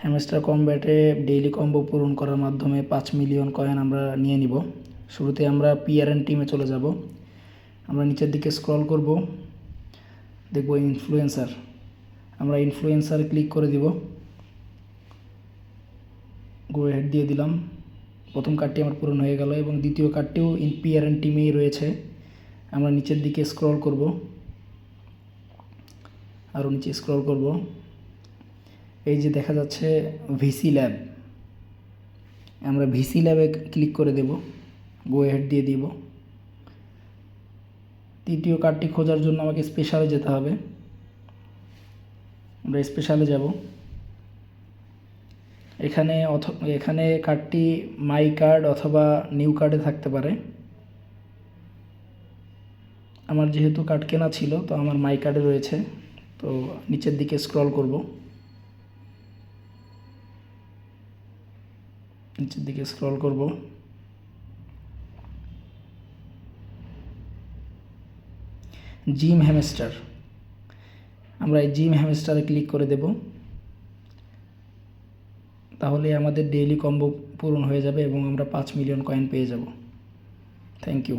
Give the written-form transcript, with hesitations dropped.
Hamster কমব্যাটে daily combo পূরণ করার মাধ্যমে 5 মিলিয়ন কয়েন আমরা নিয়ে নিব। শুরুতে আমরা পিআরএন টিমে চলে যাব। আমরা নিচের দিকে স্ক্রল করব, দেখব ইনফ্লুয়েন্সার। আমরা ইনফ্লুয়েন্সার ক্লিক করে দিব, গো হেড দিয়ে দিলাম। প্রথম কার্ডটি আমার পূরণ হয়ে গেল এবং দ্বিতীয় কার্ডটিও পিআরএন টিমেই রয়েছে। আমরা নিচের দিকে স্ক্রল করব, আরও নিচে স্ক্রল করব, এই যে দেখা যাচ্ছে ভিসি ল্যাব, আমরা ভিসি ল্যাবে ক্লিক করে দেব, গো হেড দিয়ে দিব। তৃতীয় কার্ডটি খোঁজার জন্য আমাকে স্পেশালে যেতে হবে। আমরা স্পেশালে যাব। এখানে কার্ডটি মাই কার্ড অথবা নিউ কার্ডে থাকতে পারে। আমার যেহেতু কার্ড কেনা ছিল, তো আমার মাই কার্ডে রয়েছে। তো নিচের দিকে স্ক্রল করব, নিচের দিকে স্ক্রল করব, জিম হ্যামস্টার, আমরা এই জিম হ্যামস্টারে ক্লিক করে দেব। তাহলে আমাদের ডেইলি কম্বো পূরণ হয়ে যাবে এবং আমরা 5 মিলিয়ন কয়েন পেয়ে যাব। Thank you.